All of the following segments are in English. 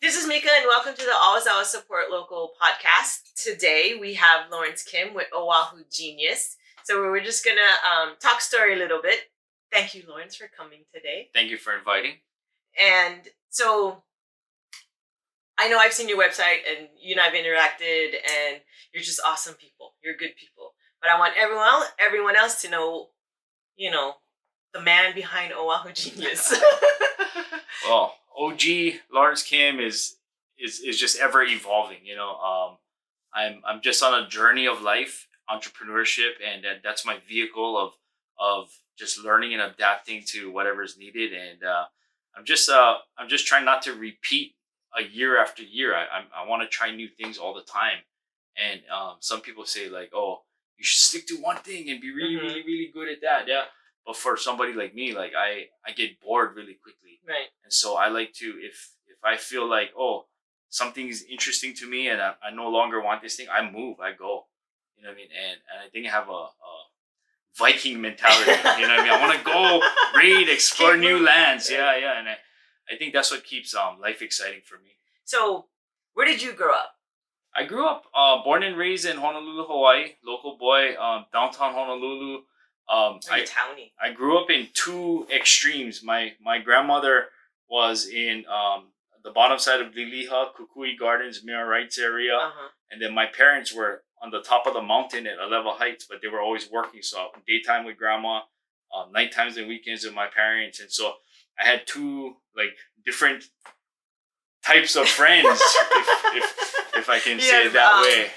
This is Mika, and welcome to the Always Always Support Local podcast. Today we have Lawrence Kim with Oahu Genius. So we're just gonna talk story a little bit. Thank you, Lawrence, for coming today. Thank you for inviting. And so I know I've seen your website, and you and I've interacted, and you're just awesome people. You're good people. But I want everyone else to know, the man behind Oahu Genius. Well, OG Lawrence Kim is just ever evolving. I'm just on a journey of life, entrepreneurship, and that's my vehicle of just learning and adapting to whatever is needed. And I'm just trying not to repeat a year after year. I want to try new things all the time. And some people say like, oh, you should stick to one thing and be really, really, really good at that. Yeah. But for somebody like me, like I get bored really quickly. Right. And so I like to, if I feel like, oh, something is interesting to me and I no longer want this thing, I move, I go. You know what I mean? And I think I have a Viking mentality. You know what I mean? I want to go raid, explore new lands. Yeah. And I think that's what keeps life exciting for me. So where did you grow up? I grew up born and raised in Honolulu, Hawaii, local boy, downtown Honolulu. I grew up in two extremes. My grandmother was in the bottom side of Liliha, Kukui Gardens, Mira Rights area. And then my parents were on the top of the mountain at Alewa Heights, but they were always working. So daytime with grandma, night times and weekends with my parents. And so I had two like different types of friends, if I can say it that way.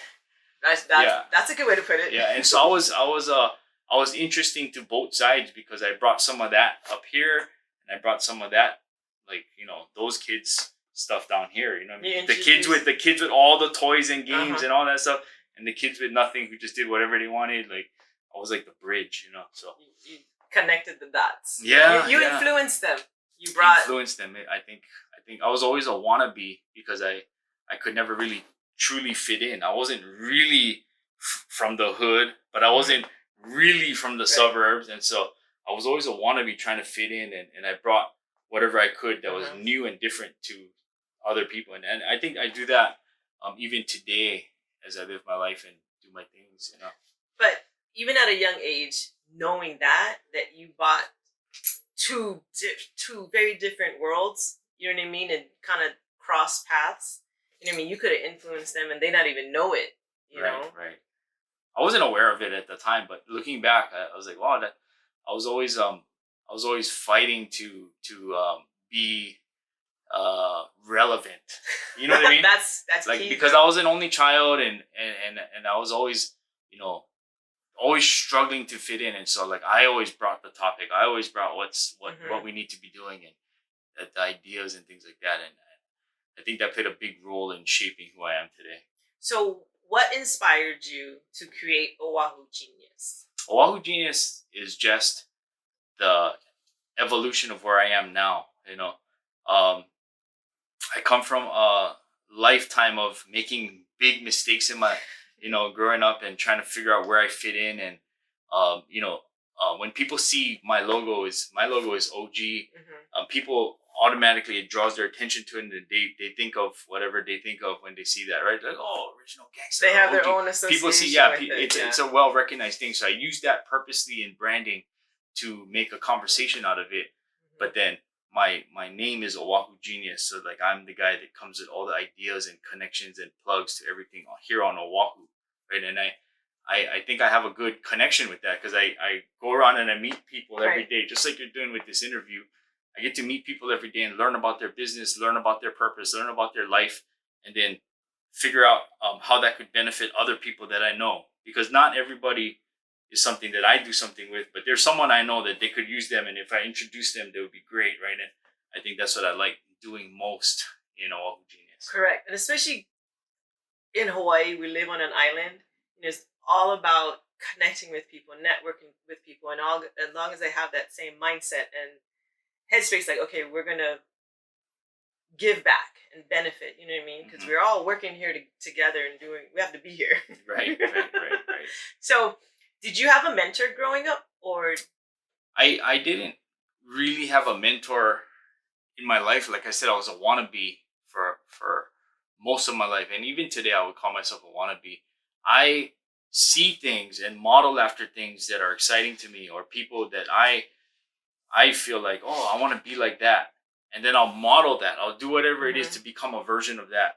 That's a good way to put it. Yeah, and so I was interesting to both sides because I brought some of that up here and I brought some of that, like, those kids stuff down here. You know what I mean? The kids with all the toys and games and all that stuff, and the kids with nothing who just did whatever they wanted. Like, I was like the bridge, So you connected the dots. Yeah, you influenced them. Influenced them. I think I was always a wannabe because I could never really truly fit in. I wasn't really from the hood, but I wasn't really from the suburbs, and so I was always a wannabe trying to fit in, and I brought whatever I could that was new and different to other people, and I think I do that even today as I live my life and do my things, But even at a young age, knowing that you bought two very different worlds, you know what I mean, and kind of cross paths, you know what I mean, you could have influenced them and they not even know it, you know? Right. I wasn't aware of it at the time, but looking back, I was like, wow, that I was always fighting to be relevant. You know what I mean? that's like key. Because I was an only child and I was always, always struggling to fit in, and so like I always brought the topic. I always brought what we need to be doing and the ideas and things like that, and I think that played a big role in shaping who I am today. So what inspired you to create Oahu Genius? Oahu Genius is just the evolution of where I am now. I come from a lifetime of making big mistakes in my, growing up and trying to figure out where I fit in. And, when people see my logo is OG, people automatically, it draws their attention to it, and they think of whatever they think of when they see that, right? Like, oh, original gangster. They have OG. their own association. People see, it's a well-recognized thing. So I use that purposely in branding to make a conversation out of it. But then my name is Oahu Genius. So like I'm the guy that comes with all the ideas and connections and plugs to everything here on Oahu, right? And I think I have a good connection with that because I go around and I meet people every day, just like you're doing with this interview. I get to meet people every day and learn about their business, learn about their purpose, learn about their life, and then figure out how that could benefit other people that I know. Because not everybody is something that I do something with, but there's someone I know that they could use them, and if I introduce them, they would be great, right? And I think that's what I like doing most in Oahu Genius. Correct. And especially in Hawaii, we live on an island, and it's all about connecting with people, networking with people, and as long as they have that same mindset and headspace, like, okay, we're gonna give back and benefit, you know what I mean? Because we're all working here together and we have to be here. Right. So did you have a mentor growing up, or? I didn't really have a mentor in my life. Like I said, I was a wannabe for most of my life, and even today, I would call myself a wannabe. I see things and model after things that are exciting to me, or people that I feel like, oh, I want to be like that, and then I'll model that. I'll do whatever it is to become a version of that.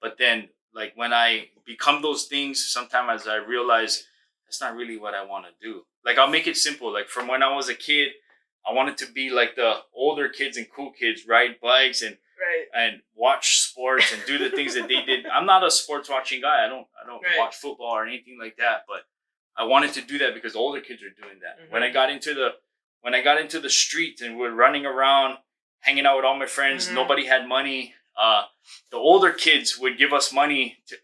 But then, like, when I become those things, sometimes I realize that's not really what I want to do. Like, I'll make it simple. Like, from when I was a kid, I wanted to be like the older kids and cool kids, ride bikes and watch sports and do the things that they did. I'm not a sports watching guy. I don't watch football or anything like that. But I wanted to do that because the older kids were doing that. When I got into the streets and we're running around, hanging out with all my friends, nobody had money. The older kids would give us money to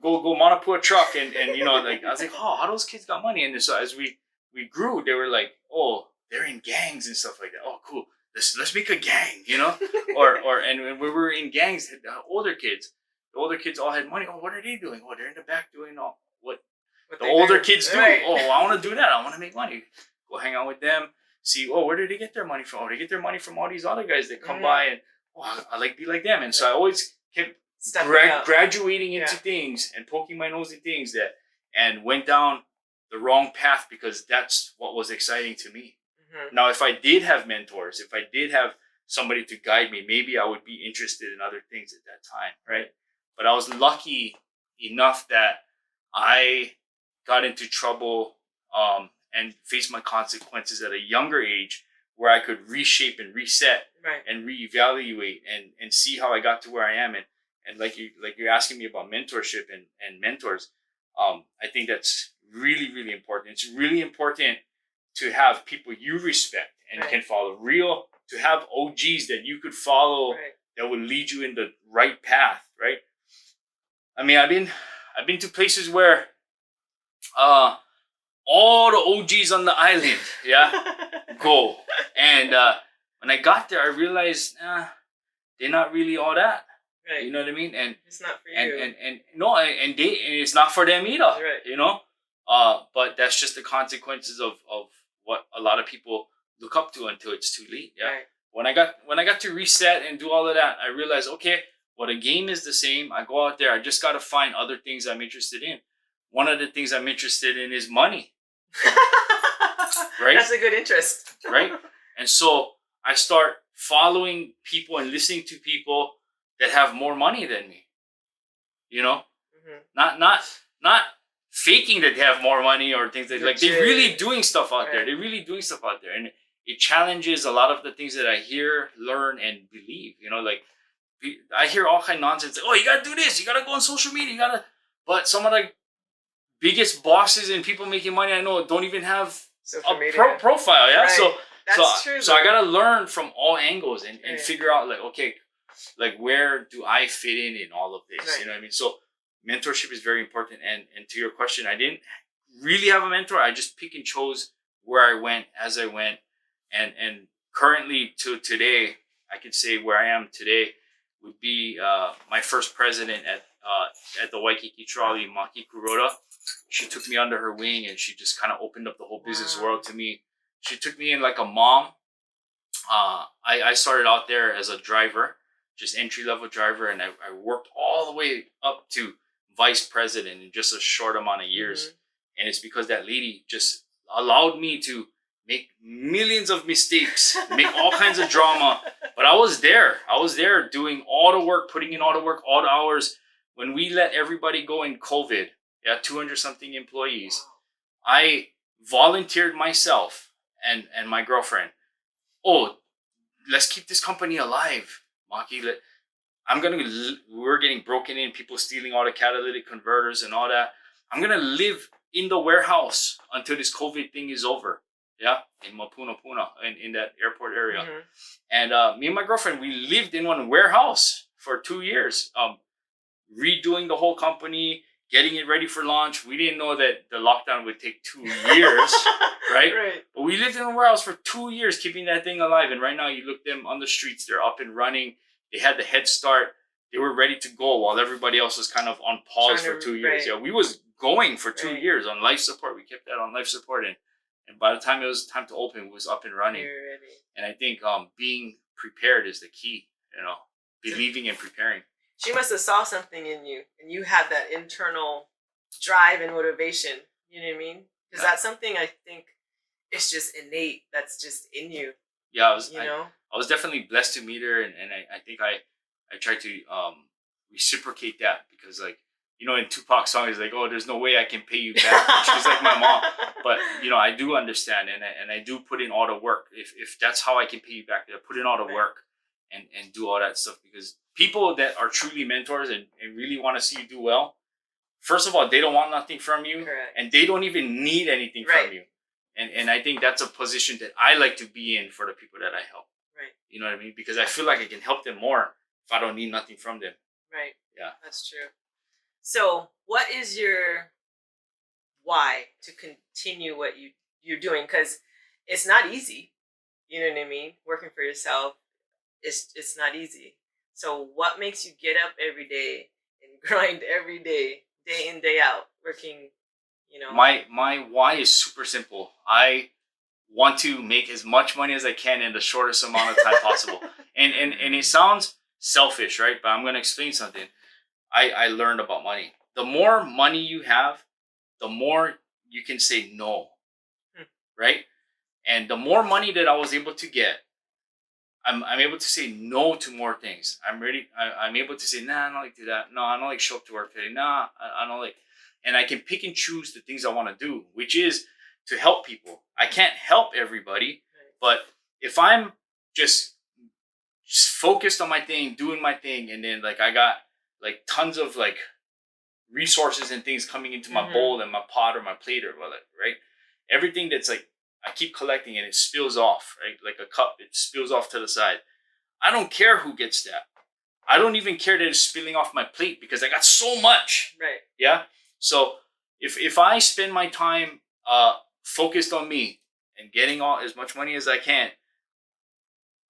go Manapu a truck and you know, like, I was like, oh, how those kids got money? And so as we grew, they were like, oh, they're in gangs and stuff like that. Oh, cool. Let's make a gang, you know? and when we were in gangs, the older kids all had money. Oh, what are they doing? Oh, they're in the back doing what the older kids do. Right. Oh, I want to do that. I want to make money. Go hang out with them. See, oh, where did they get their money from? Oh, they get their money from all these other guys that come by, and I like be like them. And so I always kept graduating into things and poking my nose in things and went down the wrong path because that's what was exciting to me. Now, if I did have mentors, if I did have somebody to guide me, maybe I would be interested in other things at that time, right? But I was lucky enough that I got into trouble and faced my consequences at a younger age, where I could reshape and reset and reevaluate and see how I got to where I am. And like you're asking me about mentorship and mentors, I think that's really, really important. It's really important to have people you respect and can follow. To have OGs that you could follow that would lead you in the right path, right? I mean, I've been to places where all the OGs on the island, go. And when I got there, I realized they're not really all that. Right. You know what I mean? And it's not for you. And it's not for them either. Right. You know? But that's just the consequences of what a lot of people look up to until it's too late. Yeah. Right. When I got to reset and do all of that, I realized, okay, well, the game is the same. I go out there. I just got to find other things I'm interested in. One of the things I'm interested in is money. Right? That's a good interest. Right? And so I start following people and listening to people that have more money than me. You know? Not faking that they have more money or things like they're really doing stuff out there. They're really doing stuff out there. And it challenges a lot of the things that I hear, learn, and believe. You know, like, I hear all kind of nonsense. Oh, you gotta do this. You gotta go on social media. But some of the biggest bosses and people making money I know don't even have a profile. Yeah, right. That's true. So I gotta learn from all angles and figure out, like, okay, like, where do I fit in all of this? Right. You know what I mean? So mentorship is very important. And to your question, I didn't really have a mentor. I just pick and chose where I went as I went. And currently to today, I could say where I am today would be my first president at the Waikiki Trolley, Maki Kuroda. She took me under her wing and she just kind of opened up the whole business world to me. She took me in like a mom. I started out there as a driver, just entry-level driver, and I worked all the way up to vice president in just a short amount of years. And it's because that lady just allowed me to make millions of mistakes, make all kinds of drama. But I was there. Doing all the work, putting in all the work, all the hours. When we let everybody go in COVID, 200 something employees, I volunteered myself and my girlfriend. Oh, let's keep this company alive, Maki. We're getting broken in, people stealing all the catalytic converters and all that. I'm gonna live in the warehouse until this COVID thing is over. Yeah, in Mapuna in that airport area. And me and my girlfriend, we lived in one warehouse for 2 years, redoing the whole company, getting it ready for launch. We didn't know that the lockdown would take 2 years, right? But we lived in a warehouse for 2 years, keeping that thing alive. And right now, you look them on the streets, they're up and running. They had the head start. They were ready to go while everybody else was kind of on pause for 2 years. Yeah, we was going for 2 years on life support. We kept that on life support. And by the time it was time to open, it was up and running. And I think being prepared is the key, you know. believing and preparing. She must have saw something in you, and you had that internal drive and motivation. You know what I mean? Because that's something I think it's just innate. That's just in you. Yeah, I was definitely blessed to meet her, and I think I tried to reciprocate that, because, like, you know, in Tupac's song, he's like, "Oh, there's no way I can pay you back." She's like my mom, but you know, I do understand, and I do put in all the work. If that's how I can pay you back, I put in all the work and do all that stuff, because people that are truly mentors and really want to see you do well, first of all, they don't want nothing from you. Correct. And they don't even need anything from you. And I think that's a position that I like to be in for the people that I help. Right. You know what I mean? Because I feel like I can help them more if I don't need nothing from them. Right. Yeah. That's true. So what is your why to continue what you're doing? Because it's not easy. You know what I mean? Working for yourself, it's not easy. So what makes you get up every day and grind every day, day in, day out, working, you know? My why is super simple. I want to make as much money as I can in the shortest amount of time possible. And it sounds selfish, right? But I'm going to explain something. I learned about money. The more money you have, the more you can say no, right? And the more money that I was able to get, I'm able to say no to more things. I'm able to say, nah, I don't like to do that. No, I don't like show up to work today. Nah, I don't like. And I can pick and choose the things I want to do, which is to help people. I can't help everybody, but if I'm just focused on my thing, doing my thing, and then like I got like tons of like resources and things coming into my bowl and my pot or my plate or whatever, right? Everything that's like, I keep collecting and it spills off, right? Like a cup, it spills off to the side. I don't care who gets that. I don't even care that it's spilling off my plate because I got so much. Right. Yeah. So if I spend my time focused on me and getting all as much money as I can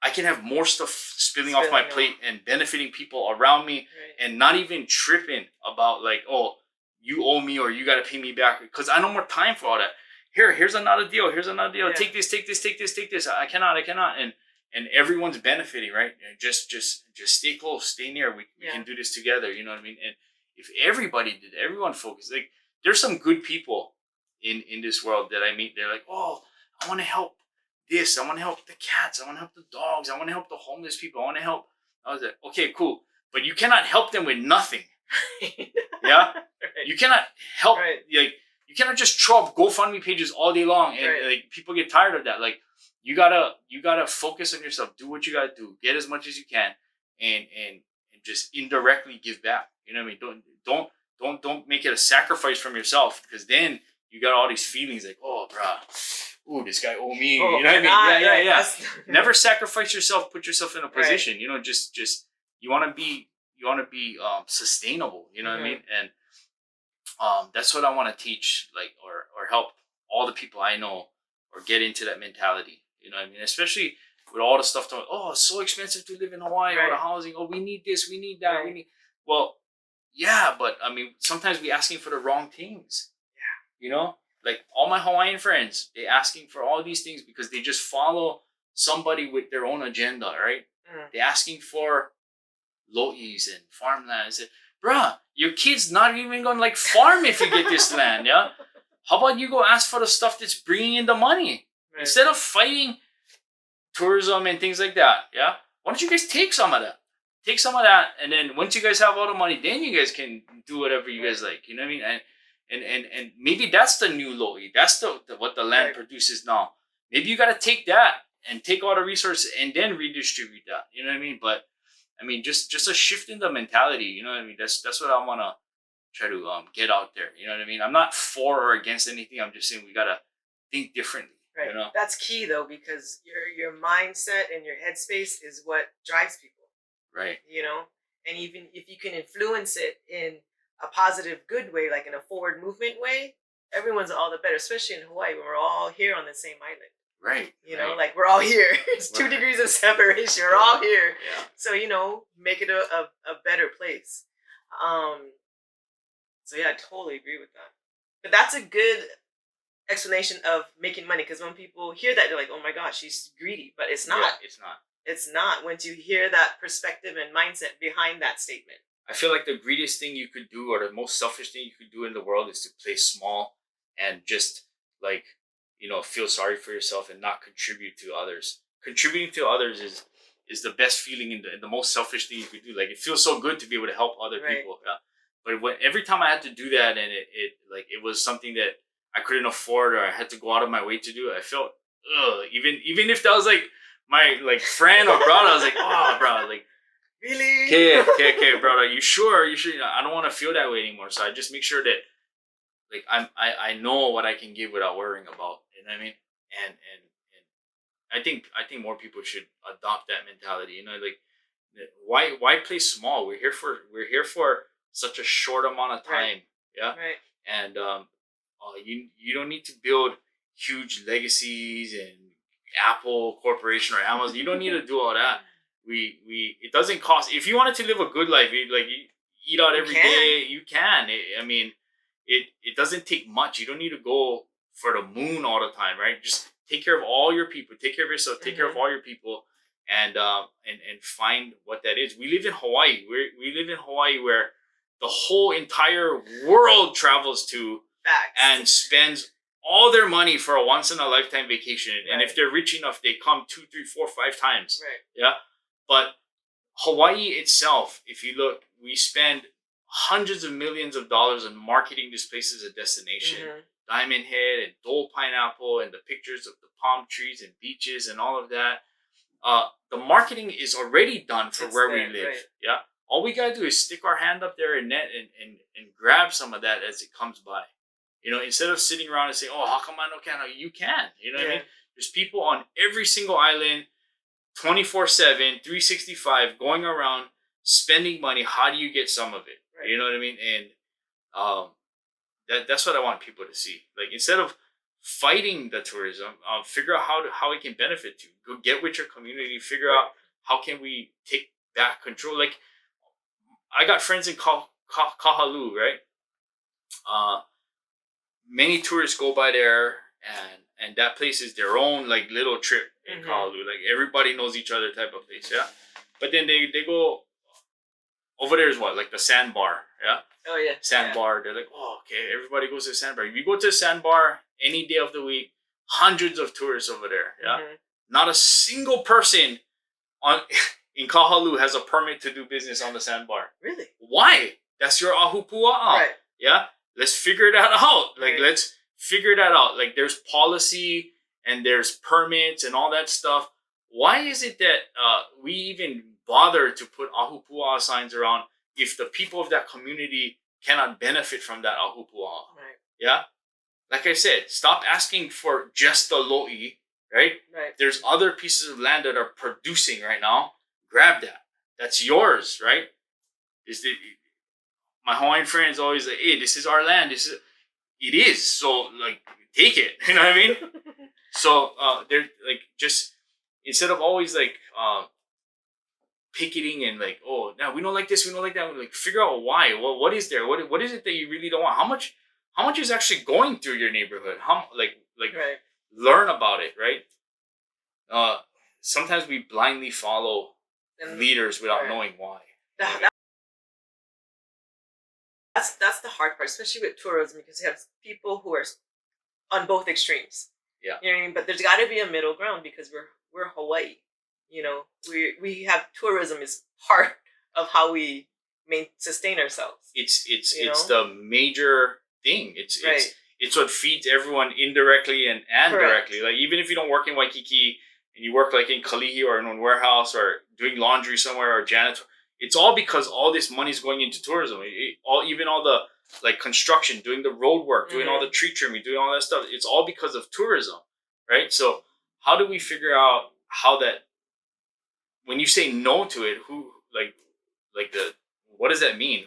have more stuff spilling off my plate and benefiting people around me, and not even tripping about like, oh, you owe me or you got to pay me back, because I no more time for all that. Here's another deal. Here's another deal. Yeah. Take this. I cannot. And everyone's benefiting, right? And just stay close, stay near. We can do this together. You know what I mean? And if everybody did, everyone focused. Like, there's some good people in this world that I meet. They're like, oh, I want to help this. I want to help the cats. I want to help the dogs. I want to help the homeless people. I want to help. I was like, okay, cool. But you cannot help them with nothing. Yeah? Right. You cannot help. Right. Like, you cannot just throw up GoFundMe pages all day long, and like people get tired of that. Like, you gotta focus on yourself. Do what you gotta do. Get as much as you can, and just indirectly give back. You know what I mean? Don't make it a sacrifice from yourself, because then you got all these feelings like, oh, bruh, ooh, this guy owe me. Oh, you know what I mean? Yeah. Never sacrifice yourself. Put yourself in a position. Right. You know, just you want to be sustainable. You know what I mean? And that's what I want to teach, like, or help all the people I know, or get into that mentality. You know what I mean? Especially with all the stuff. Oh, it's so expensive to live in Hawaii. Or the housing. Oh, we need this. We need that. We need. Well, yeah, but I mean, sometimes we asking for the wrong things. Yeah. You know, like all my Hawaiian friends, they asking for all these things because they just follow somebody with their own agenda, right? They asking for lo'is and farmlands. Bruh, your kid's not even gonna like farm if you get this land, yeah? How about you go ask for the stuff that's bringing in the money? Right. Instead of fighting tourism and things like that, yeah? Why don't you guys take some of that? Take some of that, and then once you guys have all the money, then you guys can do whatever you guys like. You know what I mean? And maybe that's the new lo'i. That's the what the land produces now. Maybe you gotta take that and take all the resources and then redistribute that. You know what I mean? But I mean, just a shift in the mentality. You know what I mean? That's what I want to try to get out there. You know what I mean? I'm not for or against anything. I'm just saying we gotta think differently. Right. You know? That's key though, because your mindset and your headspace is what drives people. Right. You know, and even if you can influence it in a positive, good way, like in a forward movement way, everyone's all the better. Especially in Hawaii, when we're all here on the same island. Right. You know, like we're all here. It's 2 degrees of separation. We're all here. Yeah. So, you know, make it a better place. So yeah, I totally agree with that. But that's a good explanation of making money, because when people hear that, they're like, oh my gosh, she's greedy. But it's not. Yeah, it's not. It's not, once you hear that perspective and mindset behind that statement. I feel like the greatest thing you could do, or the most selfish thing you could do in the world, is to play small and just like, feel sorry for yourself and not contribute to others. Contributing to others is the best feeling and the most selfish thing you could do. Like, it feels so good to be able to help other people. Yeah? But every time I had to do that, and it was something that I couldn't afford, or I had to go out of my way to do it, I felt even if that was like my like friend or brother, I was like, oh, bro, like, really? Okay, brother, you sure? You sure? I don't want to feel that way anymore. So I just make sure that like I know what I can give without worrying about. You know what I mean? And I think more people should adopt that mentality. Like, why play small? We're here for such a short amount of time. Right. Yeah. Right. And you don't need to build huge legacies and Apple Corporation or Amazon. You don't need to do all that. It doesn't cost. If you wanted to live a good life, you eat out every day, you can. It doesn't take much. You don't need to go for the moon all the time, right? Just take care of all your people. Take care of yourself. Take care of all your people, and find what that is. We live in Hawaii. We live in Hawaii, where the whole entire world travels to. Facts. And spends all their money for a once in a lifetime vacation. Right. And if they're rich enough, they come 2, 3, 4, 5 times. Right. Yeah. But Hawaii itself, if you look, we spend hundreds of millions of dollars on marketing this place as a destination. Diamond Head and Dole Pineapple and the pictures of the palm trees and beaches and all of that. The marketing is already done for where we live. Right. Yeah. All we gotta do is stick our hand up there and grab some of that as it comes by. Instead of sitting around and saying, "Oh, how come I don't can?" You can. You know what I mean? There's people on every single island, 24/7, 365, going around spending money. How do you get some of it? Right. You know what I mean? And that's what I want people to see. Like, instead of fighting the tourism, figure out how it can benefit you. Go get with your community. Figure out how can we take back control. Like, I got friends in Kahalu, right? Many tourists go by there, and that place is their own like little trip in Kahalu. Like, everybody knows each other type of place, yeah. But then they go over there is what, like the sandbar, yeah. Oh yeah. Sandbar. They're like, oh, okay, everybody goes to the sandbar. If you go to the sandbar any day of the week, hundreds of tourists over there, yeah. Not a single person in Kahalu has a permit to do business on the sandbar. Really? Why? That's your ahupua'a. Right. Yeah. Let's figure that out. Like, let's figure that out. Like, there's policy and there's permits and all that stuff. Why is it that we even bother to put ahupua'a signs around if the people of that community cannot benefit from that ahupua'a? Right. Yeah. Like I said, stop asking for just the lo'i. Right. Right. There's other pieces of land that are producing right now. Grab that. That's yours, right? My Hawaiian friends always like, hey, this is our land. It is. So, like, take it. You know what I mean? So, they're like, just instead of always like picketing and like, oh, now we don't like this, we don't like that. Like, figure out why. Well, what is there? What is it that you really don't want? How much is actually going through your neighborhood? Learn about it, right? Sometimes we blindly follow leaders without knowing why. That's the hard part, especially with tourism, because you have people who are on both extremes. Yeah. You know what I mean? But there's got to be a middle ground, because we're Hawaii. We have tourism is part of how we sustain ourselves. It's the major thing. It's what feeds everyone indirectly and directly. Like, even if you don't work in Waikiki and you work like in Kalihi or in a warehouse or doing laundry somewhere or janitor, it's all because all this money is going into tourism. Even all the like construction, doing the road work, doing all the tree trimming, doing all that stuff. It's all because of tourism, right? So how do we figure out how that, when you say no to it, what does that mean?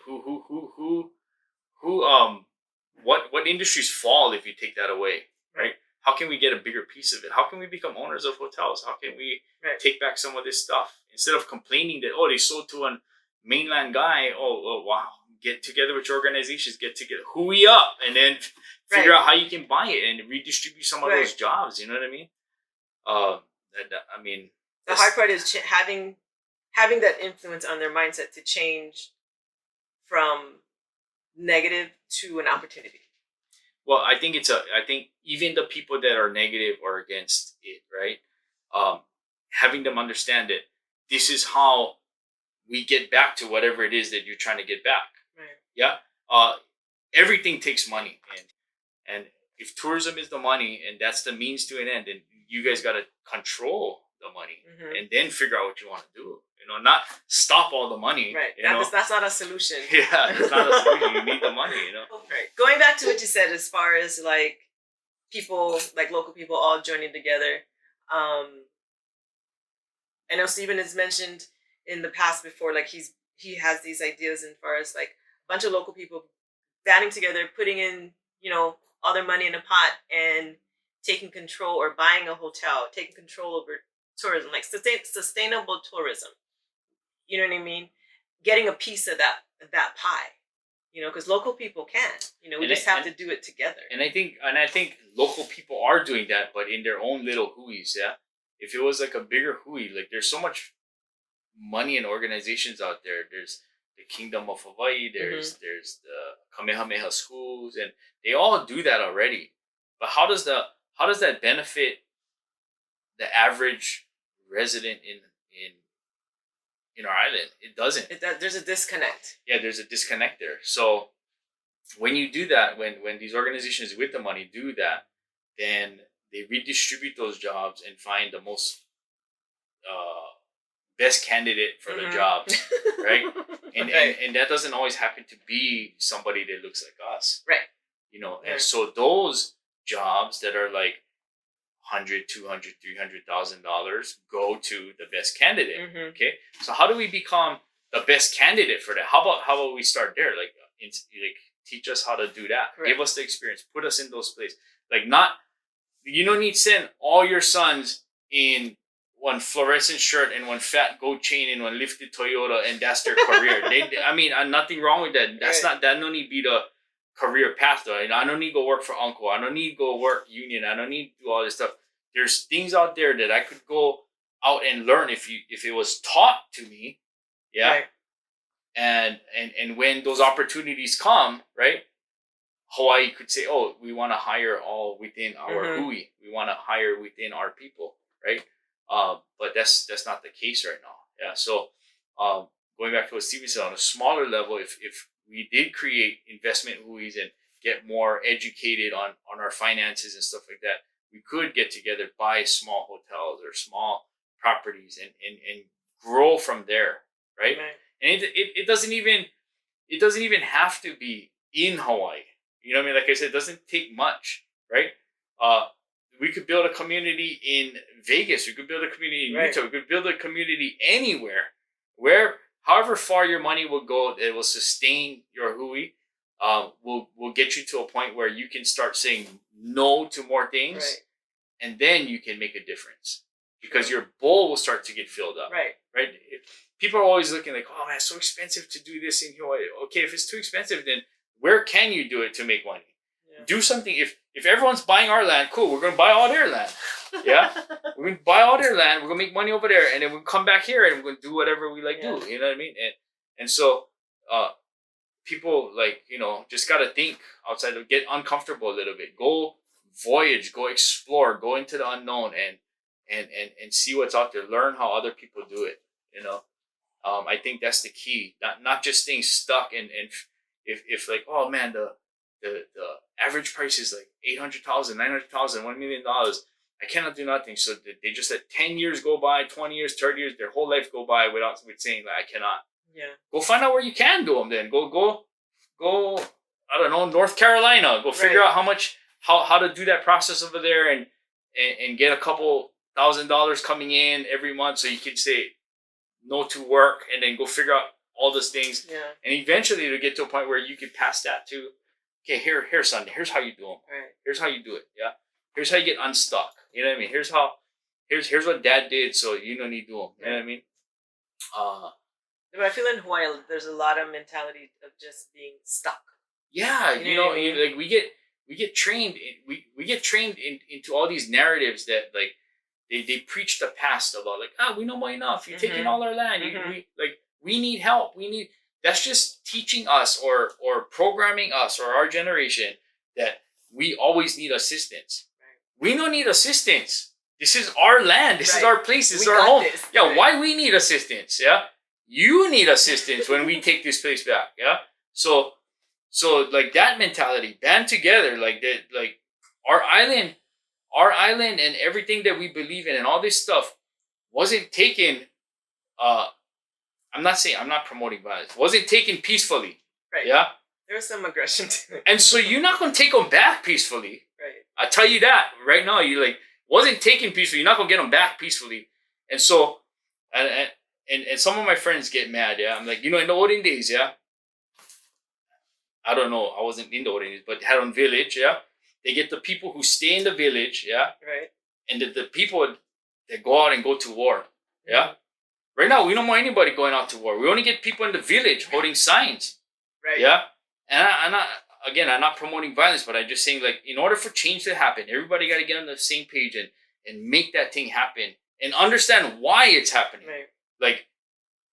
What industries fall if you take that away, right? How can we get a bigger piece of it? How can we become owners of hotels? How can we take back some of this stuff? Instead of complaining that, oh, they sold to a mainland guy, oh wow, get together with your organizations, get together, hooey up, and then figure out how you can buy it and redistribute some of those jobs. You know what I mean? The hard part is having that influence on their mindset to change from negative to an opportunity. Well, I think I think even the people that are negative or against it, right? Having them understand that this is how we get back to whatever it is that you're trying to get back. Right. Yeah. Everything takes money, and if tourism is the money and that's the means to an end, then you guys got to control the money and then figure out what you want to do. Not stop all the money. Right. That's not a solution. Yeah, it's not a solution. You need the money. Right. Going back to what you said, as far as like people, like local people, all joining together. I know Stephen has mentioned in the past before, like he has these ideas as far as like a bunch of local people banding together, putting in, all their money in a pot and taking control, or buying a hotel, taking control over tourism, like sustainable tourism. You know what I mean? Getting a piece of that pie. Because local people can. We just have to do it together. And I think local people are doing that, but in their own little huis. Yeah. If it was like a bigger hui, like there's so much money and organizations out there. There's the Kingdom of Hawaii. There's the Kamehameha schools, and they all do that already. But how does that benefit the average resident in our island? It doesn't. There's a disconnect. Yeah, there's a disconnect there. So when you do that, when these organizations with the money do that, then they redistribute those jobs and find the most best candidate for the job, right? And that doesn't always happen to be somebody that looks like us, right? And so those jobs that are like $100,000, $200,000, $300,000 go to the best candidate. Okay, so how do we become the best candidate for that? How about we start there? Like teach us how to do that. Correct. Give us the experience. Put us in those places. Like you don't need to send all your sons in one fluorescent shirt and one fat gold chain and one lifted Toyota, and that's their career. Nothing wrong with that. That don't need to be the career path though. I don't need to go work for Uncle. I don't need to go work union. I don't need to do all this stuff. There's things out there that I could go out and learn if it was taught to me. Yeah. Right. And when those opportunities come, right? Hawaii could say, "Oh, we want to hire all within our hui. We want to hire within our people," right? But that's not the case right now. Yeah. So going back to what Steven said, on a smaller level, if we did create investment huis and get more educated on our finances and stuff like that, we could get together, buy small hotels or small properties and grow from there, right? And it doesn't even have to be in Hawaii. You know what I mean? Like I said, it doesn't take much, right? We could build a community in Vegas. We could build a community in Utah. We could build a community anywhere where, however far your money will go, it will sustain your hui. Will get you to a point where you can start saying no to more things, and then you can make a difference because your bowl will start to get filled up. Right. People are always looking like, "Oh man, it's so expensive to do this in Hawaii." Okay, if it's too expensive, then where can you do it to make money? Yeah. Do something. If everyone's buying our land, cool. We're gonna buy all their land. Yeah, we're gonna buy all their land. We're gonna make money over there, and then we'll come back here and we're gonna do whatever we like do. You know what I mean? And so people just gotta think outside of, get uncomfortable a little bit. Go voyage. Go explore. Go into the unknown and see what's out there. Learn how other people do it. I think that's the key. Not just staying stuck and if like, oh man, the average price is like $800,000, $900,000, $1 million. I cannot do nothing. So they just let 10 years go by, 20 years, 30 years, their whole life go by with saying like, I cannot. Yeah. Go find out where you can do them. Then go. I don't know, North Carolina. Go figure out how to do that process over there and get a couple $1,000 coming in every month, so you can say no to work and then go figure out all those things. Yeah. And eventually it'll get to a point where you can pass that to, okay, here, son, here's how you do them. Right. Here's how you do it. Yeah. Here's how you get unstuck. You know what I mean? Here's what dad did, so you don't need to do them. You know what I mean? But I feel in Hawaii, there's a lot of mentality of just being stuck. Yeah. Like we get trained into all these narratives that like they preach the past about like, we know more enough. You're taking Mhm. all our land. Mhm. We need help. That's just teaching us or programming us or our generation that we always need assistance. We don't need assistance. This is our land. This is our place. This is our home. This. Yeah, Right. why we need assistance? Yeah, you need assistance when we take this place back. Yeah, so like that mentality, band together, like that, like our island and everything that we believe in and all this stuff wasn't taken. I'm not promoting violence. Wasn't taken peacefully. Right. Yeah. There was some aggression to it. And so you're not gonna take them back peacefully. Right. I tell you that right now. You like wasn't taken peacefully. You're not gonna get them back peacefully. And so, and some of my friends get mad. Yeah, I'm like, in the olden days, yeah. I don't know. I wasn't in the olden days, but had on village, yeah. They get the people who stay in the village, yeah. Right. And the people that go out and go to war, yeah. Right now, we don't want anybody going out to war. We only get people in the village holding signs. Right. Yeah. And I'm not promoting violence, but I'm just saying, like, in order for change to happen, everybody got to get on the same page and make that thing happen and understand why it's happening. Right.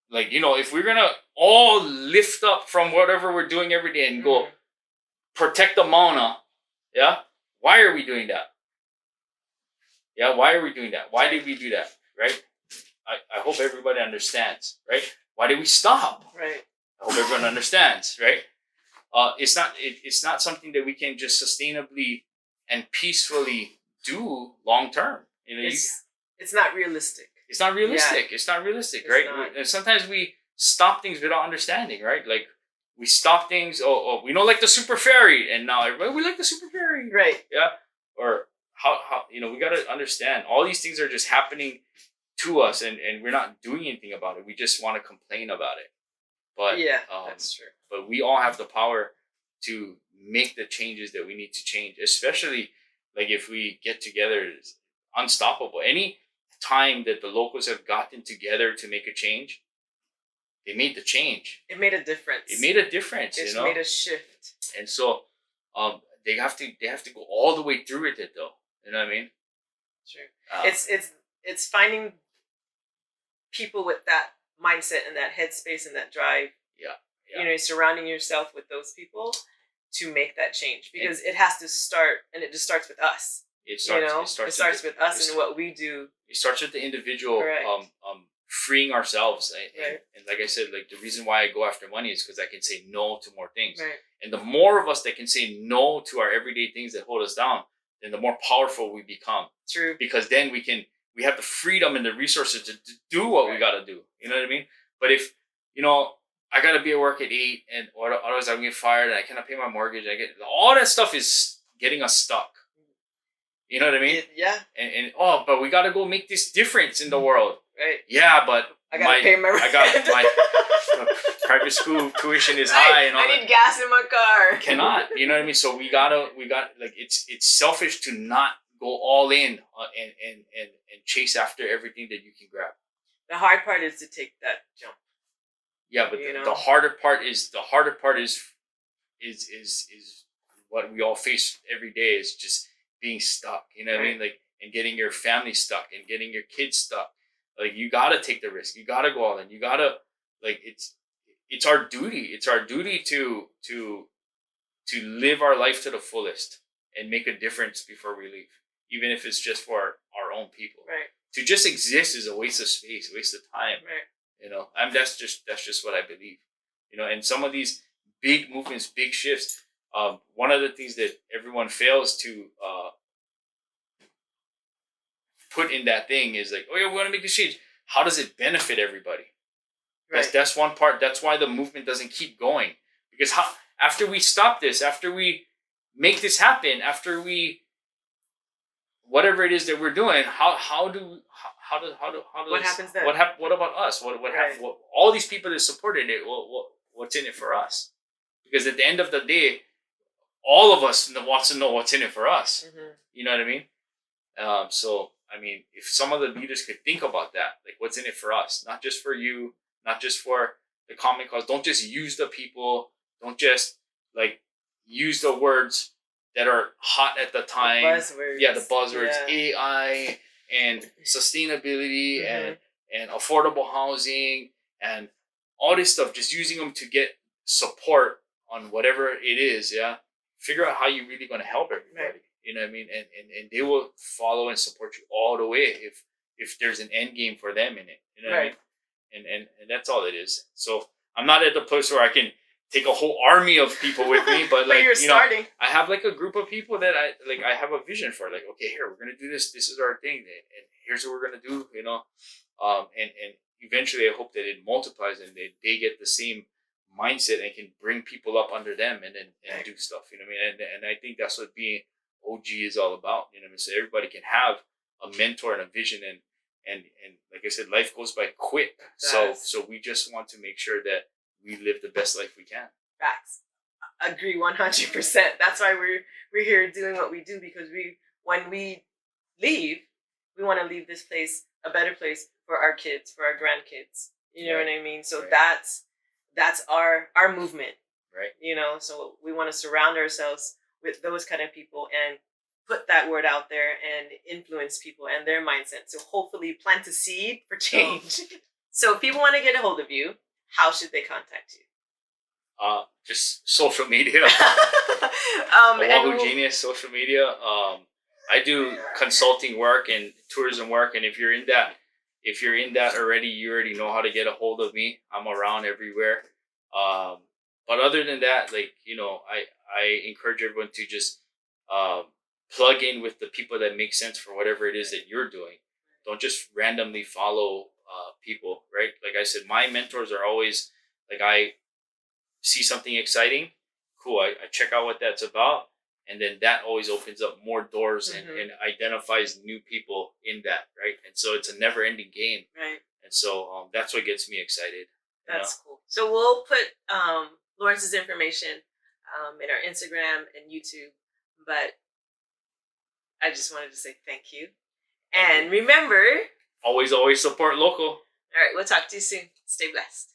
Like, if we're going to all lift up from whatever we're doing every day and go protect the Mauna, yeah, why are we doing that? Yeah, why are we doing that? Why did we do that? Right? I hope everybody understands, right? Why did we stop? Right. I hope everyone understands, right? It's not something that we can just sustainably and peacefully do long term. It's not realistic. It's not realistic. Yeah. It's not realistic, right? And sometimes we stop things without understanding, right? Like we stop things. Oh, we don't like the super ferry, and now everybody we like the super ferry, right? Yeah. Or how we got to understand all these things are just happening to us, and we're not doing anything about it. We just want to complain about it. But yeah, that's true. But we all have the power to make the changes that we need to change, especially like if we get together, it's unstoppable. Any time that the locals have gotten together to make a change, they made the change. It made a difference. It made a difference. It made a shift. And so they have to go all the way through with it, though. You know what I mean? True. It's finding people with that mindset and that headspace and that drive. Yeah. Surrounding yourself with those people to make that change, because it has to start, and it just starts with us. It starts with us and what we do. It starts with the individual freeing ourselves. And like I said, like the reason why I go after money is because I can say no to more things. Right. And the more of us that can say no to our everyday things that hold us down, then the more powerful we become. True. Because then we have the freedom and the resources to do what we got to do. You know what I mean? But if, I got to be at work at 8 and or otherwise I'm getting fired and I cannot pay my mortgage. All that stuff is getting us stuck. You know what I mean? Yeah. And but we got to go make this difference in the world. Right. Yeah, but I got to pay my rent. I got my private school tuition is high and all I need gas in my car. Cannot. You know what I mean? So we got like it's selfish to not go all in and chase after everything that you can grab. The hard part is to take that jump. Yeah, but the harder part is what we all face every day is just being stuck. You know what I mean? Like, and getting your family stuck and getting your kids stuck. Like, you gotta take the risk. You gotta go all in. You gotta, like, it's our duty. It's our duty to live our life to the fullest and make a difference before we leave, even if it's just for our own people. Right. To just exist is a waste of space, a waste of time. Right. That's just what I believe. And some of these big movements, big shifts. One of the things that everyone fails to put in that thing is like, oh yeah, we want to make this change. How does it benefit everybody? Right. That's one part. That's why the movement doesn't keep going. Because after we stop this, after we make this happen, after we whatever it is that we're doing, how does what happens then? What about us? What all these people that supported it? What's in it for us? Because at the end of the day, all of us wants to know what's in it for us. Mm-hmm. You know what I mean? So I mean, if some of the leaders could think about that, like what's in it for us, not just for you, not just for the common cause. Don't just use the people. Don't just like use the words that are hot at the time. The buzzwords. Yeah, the buzzwords. Yeah. AI and sustainability and affordable housing and all this stuff, just using them to get support on whatever it is, yeah. Figure out how you're really going to help everybody. Right. You know what I mean? And they will follow and support you all the way if there's an end game for them in it. You know what I mean? And that's all it is. So I'm not at the place where I can take a whole army of people with me, but like you're starting. I have like a group of people that I have a vision for. Like, okay, here we're gonna do this. This is our thing, and here's what we're gonna do. You know, and eventually I hope that it multiplies and they get the same mindset and can bring people up under them and do stuff. You know what I mean? And I think that's what being OG is all about. You know what I mean? So everybody can have a mentor and a vision and like I said, life goes by quick. So we just want to make sure that we live the best life we can. Facts. Agree 100%. That's why we're here doing what we do, because when we leave, we want to leave this place a better place for our kids, for our grandkids. You know what I mean? So that's our movement. Right. You know, so we want to surround ourselves with those kind of people and put that word out there and influence people and their mindset. So hopefully plant a seed for change. So if people want to get a hold of you, how should they contact you? Just social media. Oahu Genius, social media. I do consulting work and tourism work, and if you're in that already, you already know how to get a hold of me. I'm around everywhere. But other than that, like, you know, I encourage everyone to just plug in with the people that make sense for whatever it is that you're doing. Don't just randomly follow people, right? Like I said, my mentors are always like, I see something exciting, cool, I check out what that's about, and then that always opens up more doors and identifies new people in that, right? And so it's a never-ending game, right? And so that's what gets me excited. That's cool. So we'll put Lawrence's information in our Instagram and YouTube, but I just wanted to say thank you. And remember, always support local. All right, we'll talk to you soon. Stay blessed.